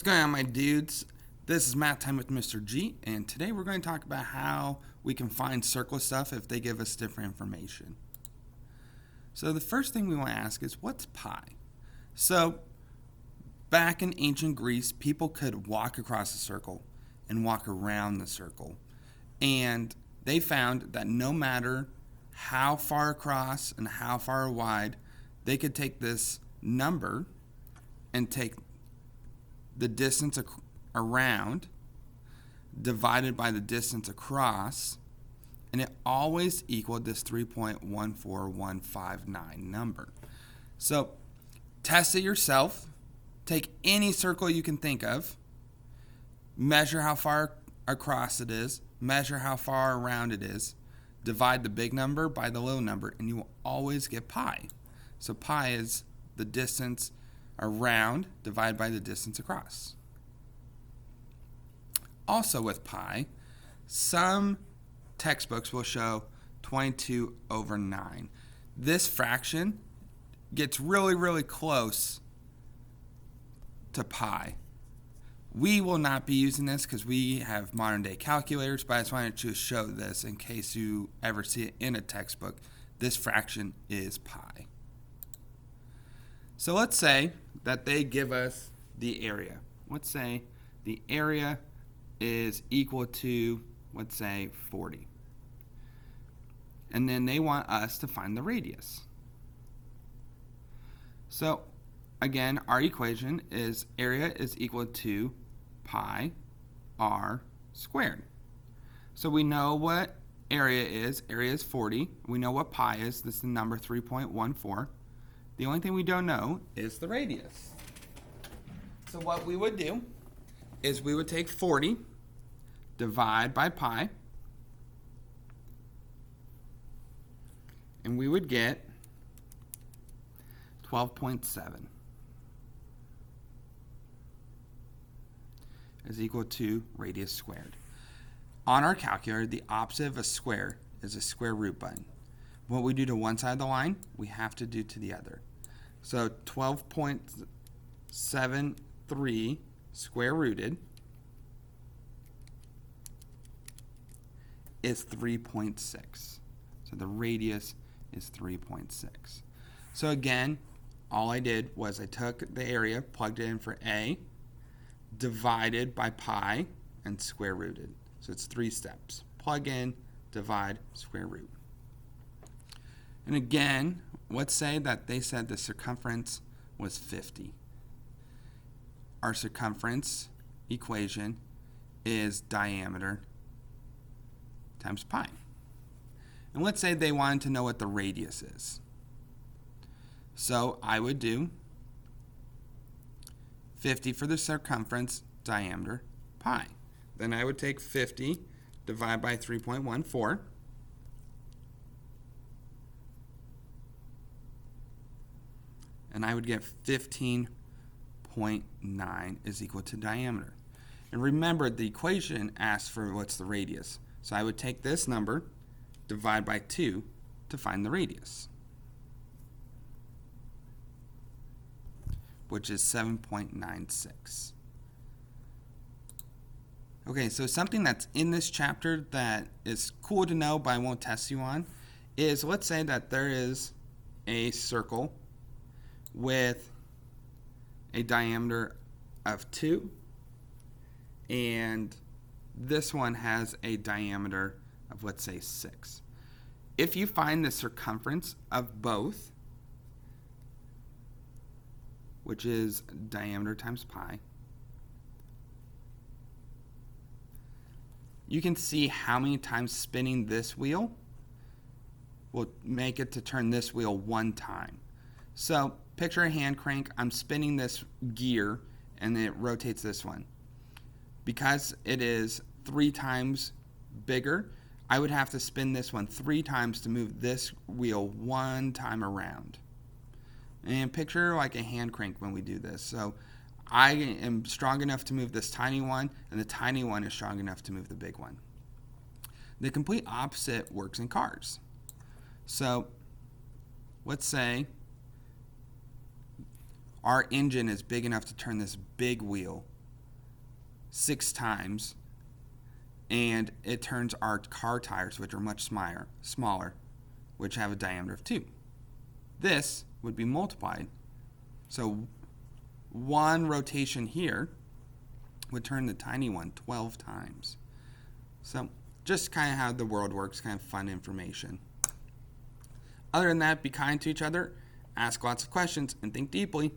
What's going on, my dudes? This is Math Time with Mr. G, and today we're going to talk about how we can find circle stuff if they give us different information. So the first thing we want to ask is, what's pi? So back in ancient Greece, people could walk across a circle and walk around the circle. And they found that no matter how far across and how far wide, they could take this number and take the distance around divided by the distance across, and it always equaled this 3.14159 number. So test it yourself. Take any circle you can think of, measure how far across it is, measure how far around it is, divide the big number by the little number, and you will always get pi. So pi is the distance around divided by the distance across. Also with pi, some textbooks will show 22 over 9. This fraction gets really close to pi. We will not be using this because we have modern day calculators, but I just wanted to show this in case you ever see it in a textbook. This fraction is pi. So let's say that they give us the area. Let's say the area is equal to, let's say, 40. And then they want us to find the radius. So again, our equation is area is equal to pi r squared. So we know what area is. Area is 40. We know what pi is. This is the number 3.14. The only thing we don't know is the radius. So what we would do is we would take 40, divide by pi, and we would get 12.7 is equal to radius squared. On our calculator, the opposite of a square is a square root button. What we do to one side of the line, we have to do to the other. So 12.73 square rooted is 3.6. So the radius is 3.6. So again, all I did was I took the area, plugged it in for A, divided by pi, and square rooted. So it's 3 steps. Plug in, divide, square root. And again, let's say that they said the circumference was 50. Our circumference equation is diameter times pi. And let's say they wanted to know what the radius is. So I would do 50 for the circumference, diameter, pi. Then I would take 50, divide by 3.14. And I would get 15.9 is equal to diameter. And remember, the equation asks for what's the radius. So I would take this number, divide by 2 to find the radius, which is 7.96. Okay, so something that's in this chapter that is cool to know, but I won't test you on, is let's say that there is a circle with a diameter of 2, and this one has a diameter of, let's say, 6. If you find the circumference of both, which is diameter times pi, you can see how many times spinning this wheel will make it to turn this wheel one time. So picture a hand crank. I'm spinning this gear and it rotates this one. Because it is 3 times bigger, I would have to spin this one 3 times to move this wheel 1 time around. And picture like a hand crank when we do this. So I am strong enough to move this tiny one, and the tiny one is strong enough to move the big one. The complete opposite works in cars. So let's say our engine is big enough to turn this big wheel 6 times, and it turns our car tires, which are much smaller, which have a diameter of 2. This would be multiplied. So 1 rotation here would turn the tiny one 12 times. So just kind of how the world works, kind of fun information. Other than that, be kind to each other, ask lots of questions, and think deeply.